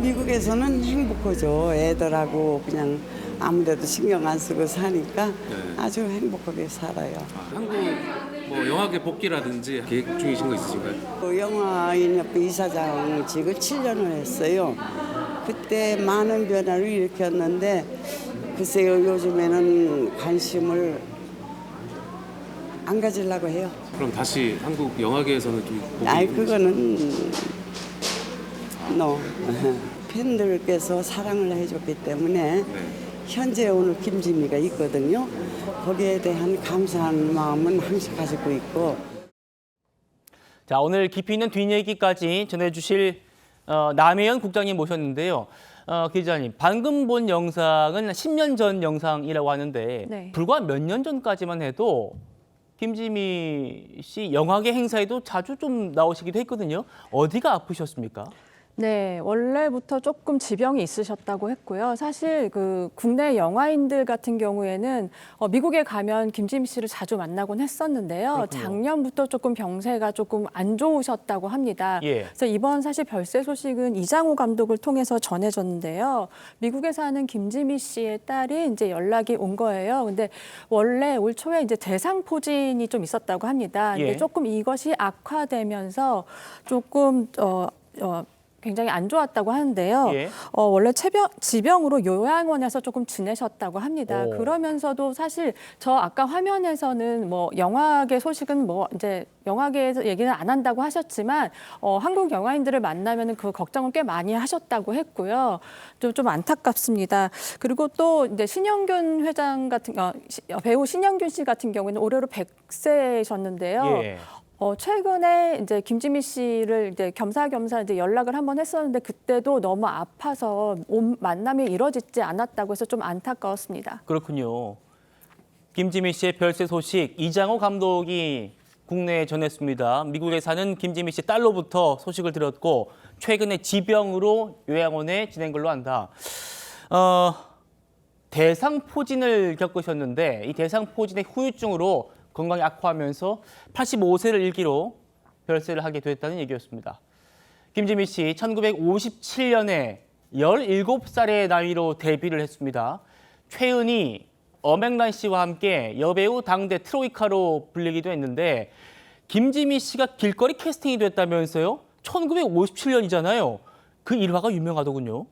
미국에서는 행복하죠. 애들하고 그냥 아무데도 신경 안 쓰고 사니까 네. 아주 행복하게 살아요. 한국 뭐 영화계 복귀라든지 계획 중이신 거 있으신가요? 그 영화인협회 이사장직을 7년을 했어요. 그때 많은 변화를 일으켰는데 글쎄요, 요즘에는 관심을 안 가지려고 해요. 그럼 다시 한국 영화계에서는 좀 아이, 그거는 팬들께서 사랑을 해줬기 때문에 네. 현재 오늘 김지미가 있거든요. 거기에 대한 감사한 마음은 항상 가지고 있고. 자, 오늘 깊이 있는 뒷얘기까지 전해주실 남혜연 국장님 모셨는데요. 기자님, 방금 본 영상은 10년 전 영상이라고 하는데 네. 불과 몇 년 전까지만 해도 김지미 씨 영화계 행사에도 자주 좀 나오시기도 했거든요. 어디가 아프셨습니까? 네, 원래부터 조금 지병이 있으셨다고 했고요. 사실 그 국내 영화인들 같은 경우에는 미국에 가면 김지미 씨를 자주 만나곤 했었는데요. 그렇군요. 작년부터 조금 병세가 조금 안 좋으셨다고 합니다. 예. 그래서 이번 사실 별세 소식은 이장호 감독을 통해서 전해졌는데요. 미국에 사는 김지미 씨의 딸이 이제 연락이 온 거예요. 근데 원래 올 초에 이제 대상포진이 좀 있었다고 합니다. 근데 예. 조금 이것이 악화되면서 조금 굉장히 안 좋았다고 하는데요. 예. 원래 지병으로 요양원에서 조금 지내셨다고 합니다. 오. 그러면서도 사실 저 아까 화면에서는 뭐 영화계 소식은 뭐 이제 영화계에서 얘기는 안 한다고 하셨지만 한국 영화인들을 만나면은 그 걱정을 꽤 많이 하셨다고 했고요. 좀 안타깝습니다. 그리고 또 이제 신영균 회장 같은 배우 신영균 씨 같은 경우에는 올해로 100세셨는데요. 예. 최근에 이제 김지미 씨를 이제 겸사겸사 이제 연락을 한번 했었는데 그때도 너무 아파서 만남이 이루어지지 않았다고 해서 좀 안타까웠습니다. 그렇군요. 김지미 씨의 별세 소식 이장호 감독이 국내에 전했습니다. 미국에 사는 김지미 씨 딸로부터 소식을 들었고 최근에 지병으로 요양원에 지낸 걸로 안다. 대상포진을 겪으셨는데 이 대상포진의 후유증으로 건강이 악화하면서 85세를 일기로 별세를 하게 됐다는 얘기였습니다. 김지미 씨 1957년에 17살의 나이로 데뷔를 했습니다. 최은희, 엄앵란 씨와 함께 여배우 당대 트로이카로 불리기도 했는데 김지미 씨가 길거리 캐스팅이 됐다면서요? 1957년이잖아요. 그 일화가 유명하더군요.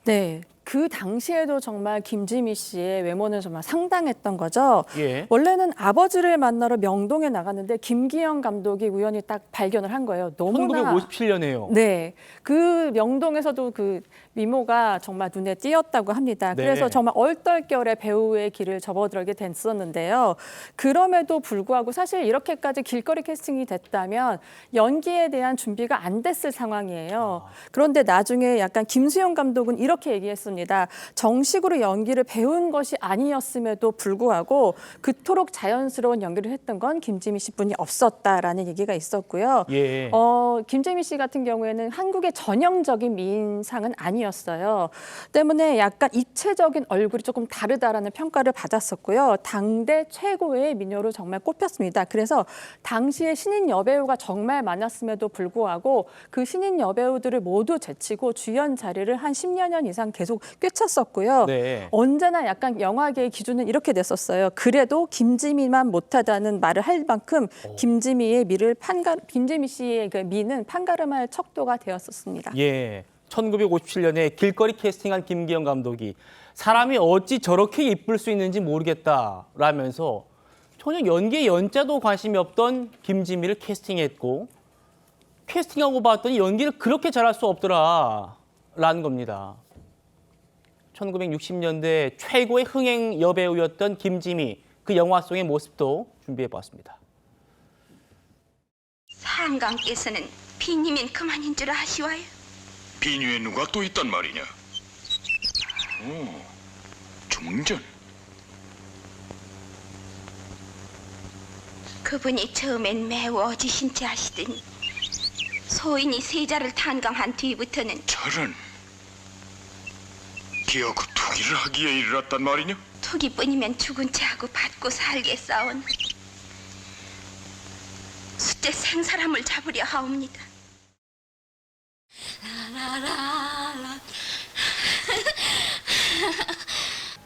네. 그 당시에도 정말 김지미 씨의 외모는 정말 상당했던 거죠. 예. 원래는 아버지를 만나러 명동에 나갔는데 김기영 감독이 우연히 딱 발견을 한 거예요. 너무나 1957년에요. 네, 그 명동에서도 그 미모가 정말 눈에 띄었다고 합니다. 네. 그래서 정말 얼떨결에 배우의 길을 접어들게 됐었는데요. 그럼에도 불구하고 사실 이렇게까지 길거리 캐스팅이 됐다면 연기에 대한 준비가 안 됐을 상황이에요. 그런데 나중에 약간 김수영 감독은 이렇게 얘기했습니다. 정식으로 연기를 배운 것이 아니었음에도 불구하고 그토록 자연스러운 연기를 했던 건 김지미 씨뿐이 없었다라는 얘기가 있었고요. 예. 김지미 씨 같은 경우에는 한국의 전형적인 미인상은 아니었어요. 때문에 약간 입체적인 얼굴이 조금 다르다라는 평가를 받았었고요. 당대 최고의 미녀로 정말 꼽혔습니다. 그래서 당시에 신인 여배우가 정말 많았음에도 불구하고 그 신인 여배우들을 모두 제치고 주연 자리를 한 10여 년 이상 계속 꿰찼었고요. 네. 언제나 약간 영화계의 기준은 이렇게 됐었어요. 그래도 김지미만 못하다는 말을 할 만큼 김지미 씨의 그 미는 판가름할 척도가 되었었습니다. 예. 1957년에 길거리 캐스팅한 김기영 감독이 사람이 어찌 저렇게 이쁠 수 있는지 모르겠다라면서 전혀 연기에 연자도 관심이 없던 김지미를 캐스팅했고 캐스팅하고 봤더니 연기를 그렇게 잘할 수 없더라라는 겁니다. 1960년대 최고의 흥행 여배우였던 김지미, 그 영화 속의 모습도 준비해봤습니다. 상감께서는 비님인 그만인 줄 아시와요? 비뉴에 누가 또 있단 말이냐? 오, 중전. 그분이 처음엔 매우 어지신체하시더니 소인이 세자를 탄감한 뒤부터는 저런. 기어 그 투기를 하기에 이르렀단 말이냐? 투기뿐이면 죽은 채하고 받고 살겠사온 숫째 생사람을 잡으려 하옵니다. 라라라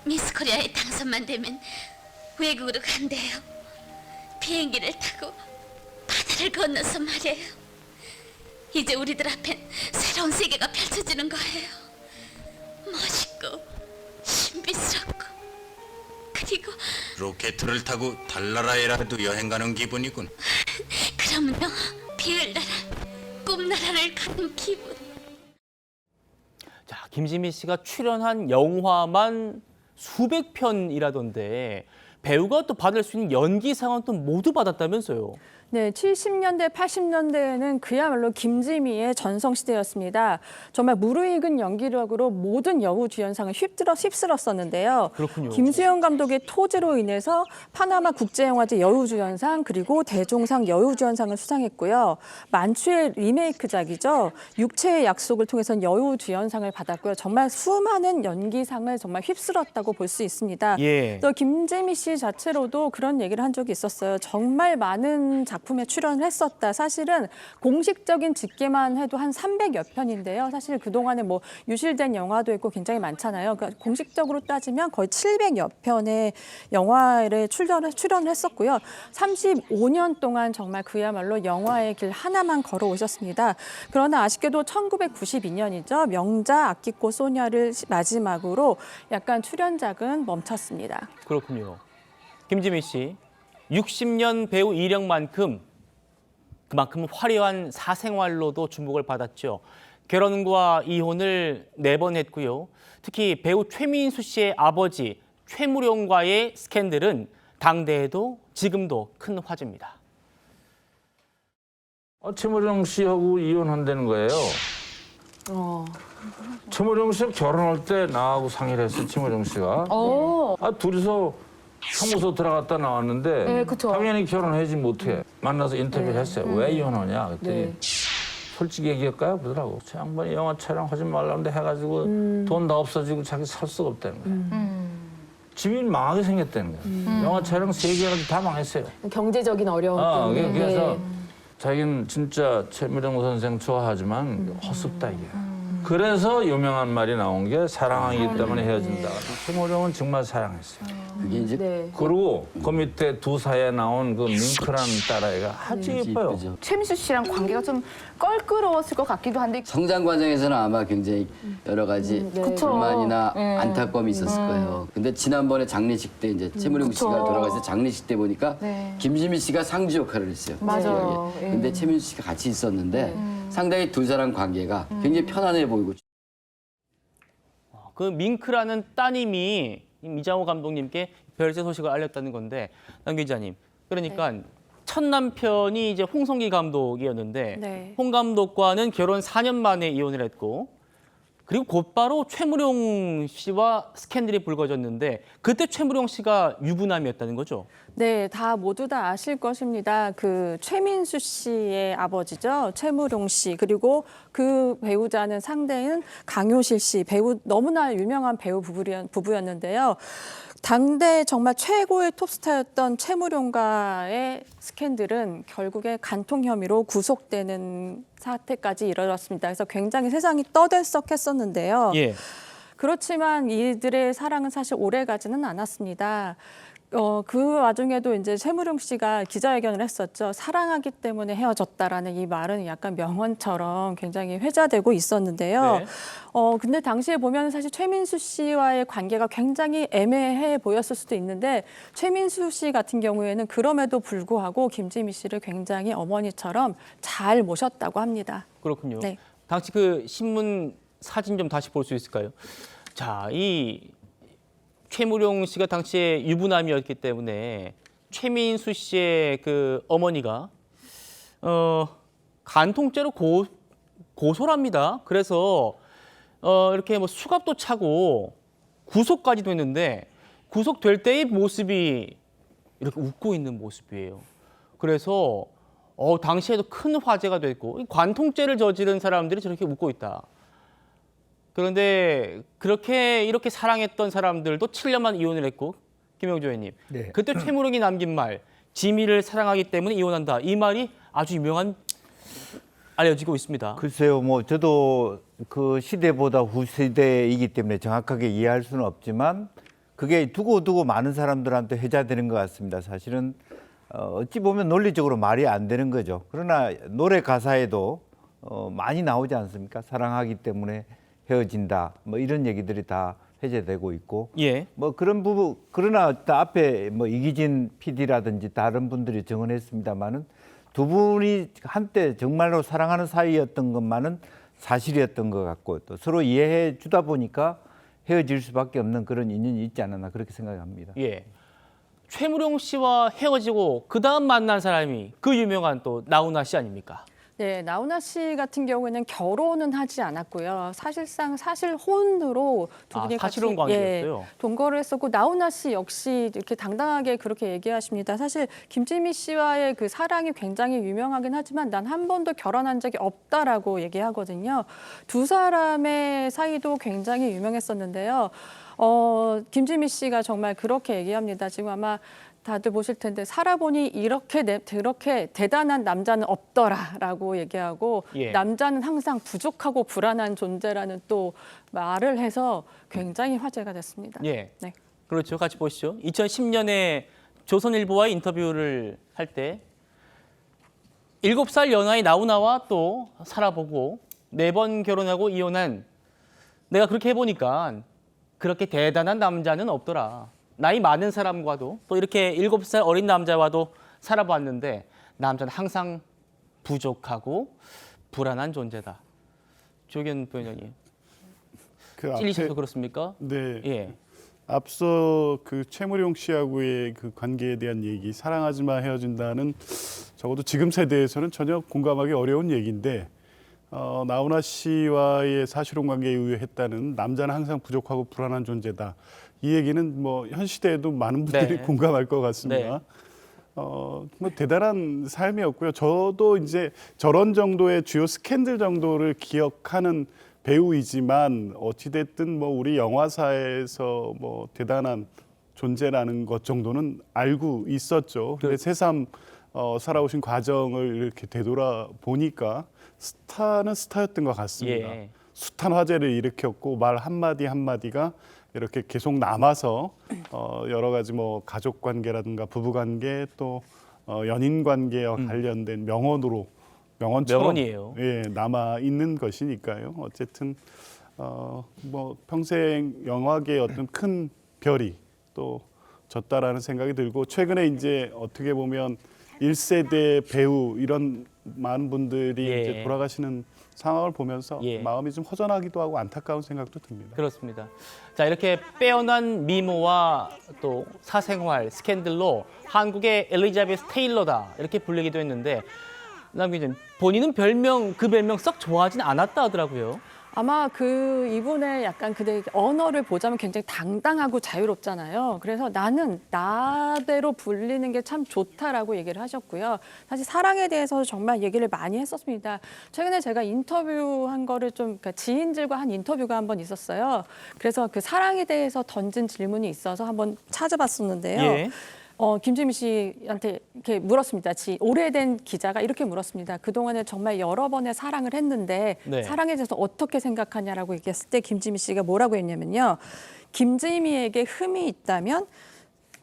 미스 코리아에 당선만 되면 외국으로 간대요. 비행기를 타고 바다를 건너서 말이에요. 이제 우리들 앞엔 새로운 세계가 펼쳐지는 거예요. 멋있고 신비스럽고 그리고 로켓을 타고 달나라에라도 여행 가는 기분이군. 그럼요. 비을나라 꿈나라를 가는 기분. 자, 김지미 씨가 출연한 영화만 수백 편이라던데 배우가 또 받을 수 있는 연기상은 또 모두 받았다면서요. 네, 70년대, 80년대에는 그야말로 김지미의 전성시대였습니다. 정말 무르익은 연기력으로 모든 여우주연상을 휩쓸었었는데요. 그렇군요. 김수영 감독의 토지로 인해서 파나마 국제영화제 여우주연상 그리고 대종상 여우주연상을 수상했고요. 만추의 리메이크작이죠. 육체의 약속을 통해서는 여우주연상을 받았고요. 정말 수많은 연기상을 정말 휩쓸었다고 볼 수 있습니다. 예. 또 김지미 씨 자체로도 그런 얘기를 한 적이 있었어요. 정말 많은 작품에 출연을 했었다. 사실은 공식적인 집계만 해도 한 300여 편인데요. 사실 그동안에 뭐 유실된 영화도 있고 굉장히 많잖아요. 그러니까 공식적으로 따지면 거의 700여 편의 영화에 출연을 했었고요. 35년 동안 정말 그야말로 영화의 길 하나만 걸어오셨습니다. 그러나 아쉽게도 1992년이죠. 명자 아끼꼬 소녀를 마지막으로 약간 출연작은 멈췄습니다. 그렇군요. 김지미 씨, 60년 배우 이력만큼 그만큼 화려한 사생활로도 주목을 받았죠. 결혼과 이혼을 4번 했고요. 특히 배우 최민수 씨의 아버지 최무룡과의 스캔들은 당대에도 지금도 큰 화제입니다. 최무룡 씨하고 이혼한다는 거예요. 최무룡 씨가 결혼할 때 나하고 상의를 했어, 최무룡 씨가. 둘이서 형무소 들어갔다 나왔는데 네, 그쵸. 당연히 결혼하지 못해. 만나서 인터뷰를 했어요. 왜 이혼하냐 그랬더니 솔직히 얘기할까요? 그러더라고. 저 양반이 영화 촬영하지 말라는데 해가지고 돈 다 없어지고 자기 살 수가 없다는 거야. 집이 망하게 생겼다는 거야. 영화 촬영 3개가 다 망했어요. 경제적인 어려움 때문에. 그래서 자기는 진짜 최무룡 선생 좋아하지만 헛섭다 이게. 그래서 유명한 말이 나온 게 사랑하기 때문에 헤어진다. 최무룡은 정말 사랑했어요. 그게 이제 그리고 그 밑에 두 사이에 나온 그 밍크라는 딸아이가 아주 예뻐요. 이쁘죠. 최민수 씨랑 관계가 좀 껄끄러웠을 것 같기도 한데. 성장 과정에서는 아마 굉장히 여러 가지 그쵸. 불만이나 안타까움이 있었을 거예요. 근데 지난번에 장례식 때 이제 최무룡 씨가 돌아가서 장례식 때 보니까 김지미 씨가 상주 역할을 했어요. 맞아요. 여기에. 근데 최민수 씨가 같이 있었는데 상당히 두 사람 관계가 굉장히 편안해 보이고. 그 밍크라는 따님이 이장호 감독님께 별세 소식을 알렸다는 건데, 남 기자님, 그러니까 첫 남편이 이제 홍성기 감독이었는데 홍 감독과는 결혼 4년 만에 이혼을 했고, 그리고 곧바로 최무룡 씨와 스캔들이 불거졌는데 그때 최무룡 씨가 유부남이었다는 거죠? 네, 모두 다 아실 것입니다. 그 최민수 씨의 아버지죠. 최무룡 씨. 그리고 그 배우자는 상대인 강효실 씨. 너무나 유명한 배우 부부였는데요. 당대 정말 최고의 톱스타였던 최무룡과의 스캔들은 결국에 간통 혐의로 구속되는 사태까지 이르렀습니다. 그래서 굉장히 세상이 떠들썩했었는데요. 예. 그렇지만 이들의 사랑은 사실 오래 가지는 않았습니다. 그 와중에도 이제 최무룡 씨가 기자회견을 했었죠. 사랑하기 때문에 헤어졌다라는 이 말은 약간 명언처럼 굉장히 회자되고 있었는데요. 네. 근데 당시에 보면 사실 최민수 씨와의 관계가 굉장히 애매해 보였을 수도 있는데 최민수 씨 같은 경우에는 그럼에도 불구하고 김지미 씨를 굉장히 어머니처럼 잘 모셨다고 합니다. 그렇군요. 네. 당시 그 신문 사진 좀 다시 볼 수 있을까요? 자, 이 최무룡 씨가 당시에 유부남이었기 때문에 최민수 씨의 그 어머니가 간통죄로 고소를 합니다. 그래서 이렇게 뭐 수갑도 차고 구속까지도 했는데 구속될 때의 모습이 이렇게 웃고 있는 모습이에요. 그래서 당시에도 큰 화제가 됐고 관통죄를 저지른 사람들이 저렇게 웃고 있다. 그런데 이렇게 사랑했던 사람들도 7년 만 이혼을 했고, 김영주 의원님, 그때 최무룡이 남긴 말, 지미를 사랑하기 때문에 이혼한다. 이 말이 아주 유명한 알려지고 있습니다. 글쎄요, 뭐 저도 그 시대보다 후시대이기 때문에 정확하게 이해할 수는 없지만 그게 두고두고 많은 사람들한테 회자되는 것 같습니다. 사실은 어찌 보면 논리적으로 말이 안 되는 거죠. 그러나 노래 가사에도 많이 나오지 않습니까? 사랑하기 때문에 헤어진다, 뭐 이런 얘기들이 다 회자되고 있고, 예. 뭐 그런 부분. 그러나 앞에 뭐 이기진 PD라든지 다른 분들이 증언했습니다만은 두 분이 한때 정말로 사랑하는 사이였던 것만은 사실이었던 것 같고, 또 서로 이해해 주다 보니까 헤어질 수밖에 없는 그런 인연이 있지 않았나 그렇게 생각합니다. 예. 최무룡 씨와 헤어지고 그 다음 만난 사람이 그 유명한 또 나훈아 씨 아닙니까? 네, 나훈아 씨 같은 경우에는 결혼은 하지 않았고요. 사실상 사실혼으로 두 분이 같이 사실혼 관계였어요. 동거를 했었고, 나훈아 씨 역시 이렇게 당당하게 그렇게 얘기하십니다. 사실 김지미 씨와의 그 사랑이 굉장히 유명하긴 하지만 난 한 번도 결혼한 적이 없다라고 얘기하거든요. 두 사람의 사이도 굉장히 유명했었는데요. 김지미 씨가 정말 그렇게 얘기합니다. 지금 아마 다들 보실 텐데 살아보니 이렇게 대단한 남자는 없더라라고 얘기하고, 예. 남자는 항상 부족하고 불안한 존재라는 또 말을 해서 굉장히 화제가 됐습니다. 예. 네. 그렇죠. 같이 보시죠. 2010년에 조선일보와 인터뷰를 할 때 7살 연하의 나훈아와 또 살아보고 4번 결혼하고 이혼한, 내가 그렇게 해보니까 그렇게 대단한 남자는 없더라. 나이 많은 사람과도 또 이렇게 7살 어린 남자와도 살아봤는데 남자는 항상 부족하고 불안한 존재다. 조견 부위원님, 찔리셔서 그렇습니까? 네. 예. 앞서 그 최무룡 씨하고의 그 관계에 대한 얘기, 사랑하지만 헤어진다는 적어도 지금 세대에서는 전혀 공감하기 어려운 얘기인데, 나훈아 씨와의 사실혼 관계에 의했다는 남자는 항상 부족하고 불안한 존재다. 이 얘기는 뭐 현 시대에도 많은 분들이 네. 공감할 것 같습니다. 네. 뭐 대단한 삶이었고요. 저도 이제 저런 정도의 주요 스캔들 정도를 기억하는 배우이지만 어찌됐든 뭐 우리 영화사에서 뭐 대단한 존재라는 것 정도는 알고 있었죠. 근데 새삼 살아오신 과정을 이렇게 되돌아 보니까 스타는 스타였던 것 같습니다. 예. 숱한 화제를 일으켰고 말 한마디 한마디가 이렇게 계속 남아서 여러 가지 뭐 가족 관계라든가 부부 관계 또 연인 관계와 관련된 명언처럼 명언이에요. 예, 남아 있는 것이니까요. 어쨌든 뭐 평생 영화계의 어떤 큰 별이 또 졌다라는 생각이 들고, 최근에 이제 어떻게 보면 1세대 배우 이런 많은 분들이 예. 이제 돌아가시는 상황을 보면서 예. 마음이 좀 허전하기도 하고 안타까운 생각도 듭니다. 그렇습니다. 자, 이렇게 빼어난 미모와 또 사생활 스캔들로 한국의 엘리자베스 테일러다 이렇게 불리기도 했는데, 남 기자님, 본인은 그 별명 썩 좋아하진 않았다 하더라고요. 아마 그 이분의 약간 그대 언어를 보자면 굉장히 당당하고 자유롭잖아요. 그래서 나는 나대로 불리는 게 참 좋다라고 얘기를 하셨고요. 사실 사랑에 대해서 정말 얘기를 많이 했었습니다. 최근에 제가 인터뷰한 거를 좀, 그러니까 지인들과 한 인터뷰가 한번 있었어요. 그래서 그 사랑에 대해서 던진 질문이 있어서 한번 찾아봤었는데요. 예. 김지미 씨한테 이렇게 물었습니다. 오래된 기자가 이렇게 물었습니다. 그동안에 정말 여러 번의 사랑을 했는데 네. 사랑에 대해서 어떻게 생각하냐라고 얘기했을 때 김지미 씨가 뭐라고 했냐면요. 김지미에게 흠이 있다면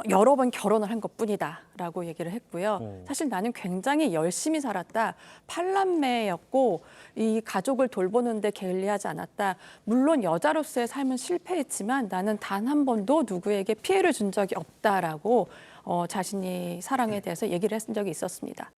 여러 번 결혼을 한 것뿐이다 라고 얘기를 했고요. 사실 나는 굉장히 열심히 살았다. 8남매였고 이 가족을 돌보는데 게을리하지 않았다. 물론 여자로서의 삶은 실패했지만 나는 단 한 번도 누구에게 피해를 준 적이 없다라고 자신이 사랑에 대해서 얘기를 했던 적이 있었습니다.